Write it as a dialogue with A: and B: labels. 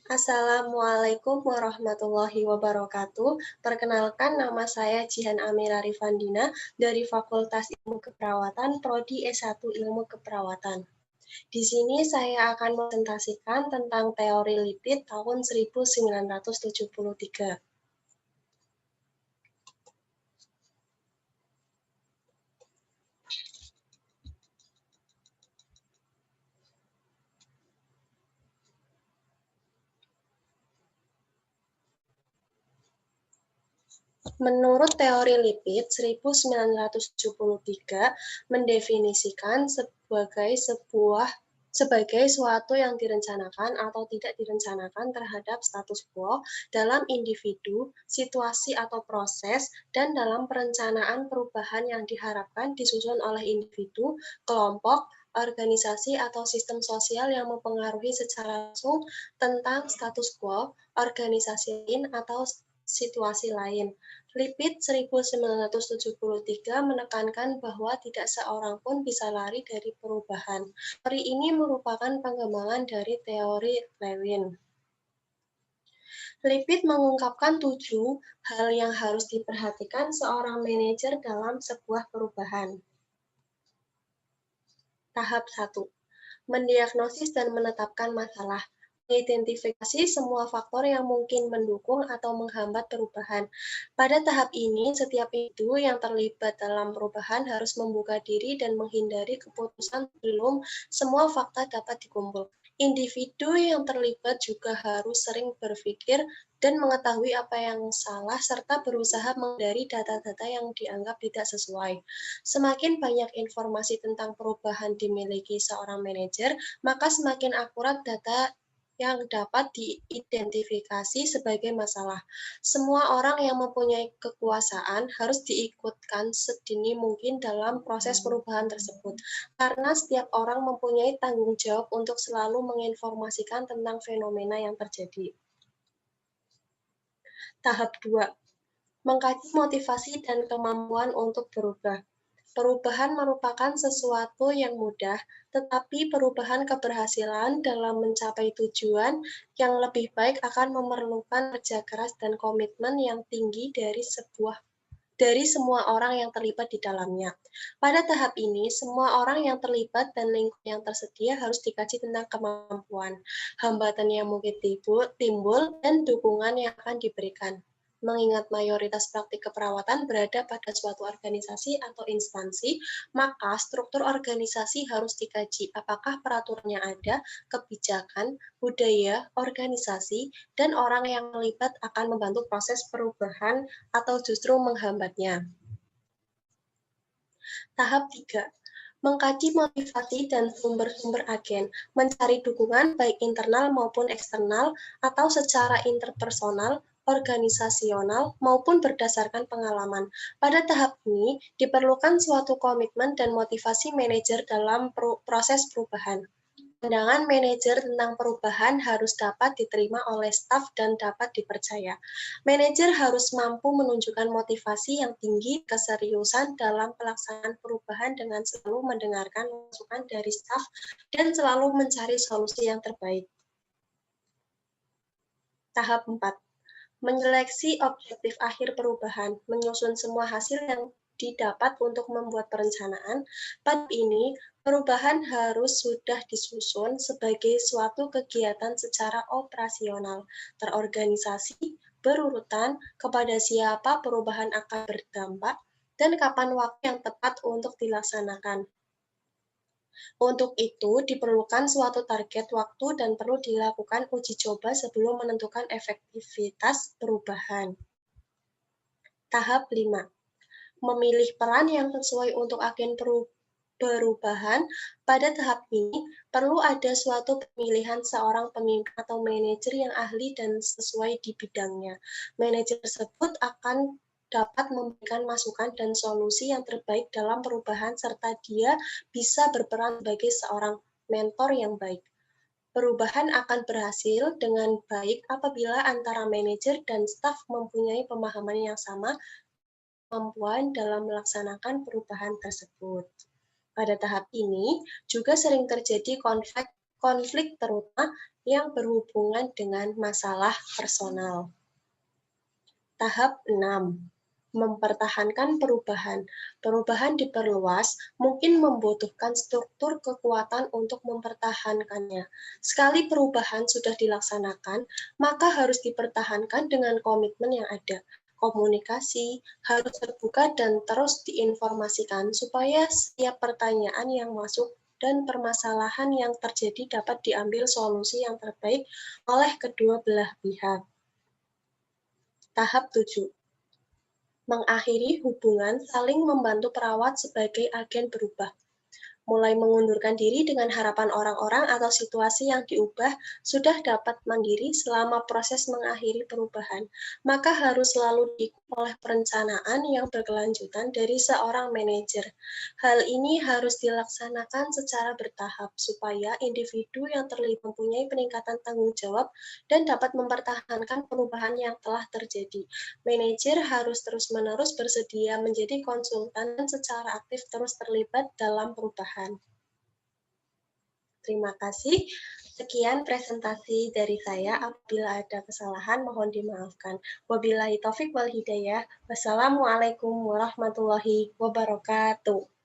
A: Assalamualaikum warahmatullahi wabarakatuh. Perkenalkan, nama saya Jihan Amira Rifandina dari Fakultas Ilmu Keperawatan, Prodi S1 Ilmu Keperawatan. Di sini saya akan presentasikan tentang teori lipid tahun 1973. Menurut teori lipid, 1973 mendefinisikan sebagai suatu yang direncanakan atau tidak direncanakan terhadap status quo dalam individu, situasi atau proses, dan dalam perencanaan perubahan yang diharapkan disusun oleh individu, kelompok, organisasi atau sistem sosial yang mempengaruhi secara langsung tentang status quo, organisasi lain atau situasi lain. Lipid 1973 menekankan bahwa tidak seorang pun bisa lari dari perubahan. Teori ini merupakan pengembangan dari teori Lewin. Lipid mengungkapkan 7 hal yang harus diperhatikan seorang manajer dalam sebuah perubahan. Tahap 1. Mendiagnosis dan menetapkan masalah. Mengidentifikasi semua faktor yang mungkin mendukung atau menghambat perubahan. Pada tahap ini, setiap individu yang terlibat dalam perubahan harus membuka diri dan menghindari keputusan sebelum semua fakta dapat dikumpulkan. Individu yang terlibat juga harus sering berpikir dan mengetahui apa yang salah serta berusaha menghindari data-data yang dianggap tidak sesuai. Semakin banyak informasi tentang perubahan dimiliki seorang manajer, maka semakin akurat data yang dapat diidentifikasi sebagai masalah. Semua orang yang mempunyai kekuasaan harus diikutkan sedini mungkin dalam proses perubahan tersebut, karena setiap orang mempunyai tanggung jawab untuk selalu menginformasikan tentang fenomena yang terjadi. Tahap 2. Mengkaji motivasi dan kemampuan untuk berubah. Perubahan merupakan sesuatu yang mudah, tetapi perubahan keberhasilan dalam mencapai tujuan yang lebih baik akan memerlukan kerja keras dan komitmen yang tinggi dari semua orang yang terlibat di dalamnya. Pada tahap ini, semua orang yang terlibat dan lingkup yang tersedia harus dikaji tentang kemampuan, hambatan yang mungkin timbul, dan dukungan yang akan diberikan. Mengingat mayoritas praktik keperawatan berada pada suatu organisasi atau instansi, maka struktur organisasi harus dikaji apakah peraturannya ada, kebijakan, budaya, organisasi, dan orang yang terlibat akan membantu proses perubahan atau justru menghambatnya. Tahap 3. Mengkaji motivasi dan sumber-sumber agen, mencari dukungan baik internal maupun eksternal atau secara interpersonal, organisasional, maupun berdasarkan pengalaman. Pada tahap ini, diperlukan suatu komitmen dan motivasi manajer dalam proses perubahan. Pandangan manajer tentang perubahan harus dapat diterima oleh staf dan dapat dipercaya. Manajer harus mampu menunjukkan motivasi yang tinggi, keseriusan dalam pelaksanaan perubahan dengan selalu mendengarkan masukan dari staf dan selalu mencari solusi yang terbaik. Tahap 4. Menyeleksi objektif akhir perubahan, menyusun semua hasil yang didapat untuk membuat perencanaan. Pada ini, perubahan harus sudah disusun sebagai suatu kegiatan secara operasional, terorganisasi, berurutan, kepada siapa perubahan akan berdampak, dan kapan waktu yang tepat untuk dilaksanakan. Untuk itu, diperlukan suatu target waktu dan perlu dilakukan uji coba sebelum menentukan efektivitas perubahan. Tahap 5. Memilih peran yang sesuai untuk agen perubahan. Pada tahap ini, perlu ada suatu pemilihan seorang pemimpin atau manajer yang ahli dan sesuai di bidangnya. Manajer tersebut akan dapat memberikan masukan dan solusi yang terbaik dalam perubahan serta dia bisa berperan sebagai seorang mentor yang baik. Perubahan akan berhasil dengan baik apabila antara manajer dan staf mempunyai pemahaman yang sama, kemampuan dalam melaksanakan perubahan tersebut. Pada tahap ini juga sering terjadi konflik konflik terutama yang berhubungan dengan masalah personal. Tahap 6. Mempertahankan perubahan. Perubahan diperluas, mungkin membutuhkan struktur kekuatan untuk mempertahankannya. Sekali perubahan sudah dilaksanakan, maka harus dipertahankan dengan komitmen yang ada. Komunikasi harus terbuka dan terus diinformasikan supaya setiap pertanyaan yang masuk dan permasalahan yang terjadi dapat diambil solusi yang terbaik oleh kedua belah pihak. Tahap 7. Mengakhiri hubungan saling membantu perawat sebagai agen berubah. Mulai mengundurkan diri dengan harapan orang-orang atau situasi yang diubah sudah dapat mandiri selama proses mengakhiri perubahan, maka harus selalu diikuti oleh perencanaan yang berkelanjutan dari seorang manajer. Hal ini harus dilaksanakan secara bertahap supaya individu yang terlibat mempunyai peningkatan tanggung jawab dan dapat mempertahankan perubahan yang telah terjadi. Manajer harus terus-menerus bersedia menjadi konsultan dan secara aktif terus terlibat dalam perubahan. Terima kasih. Sekian presentasi dari saya. Apabila ada kesalahan, mohon dimaafkan. Wabillahi taufik wal hidayah. Wassalamualaikum warahmatullahi wabarakatuh.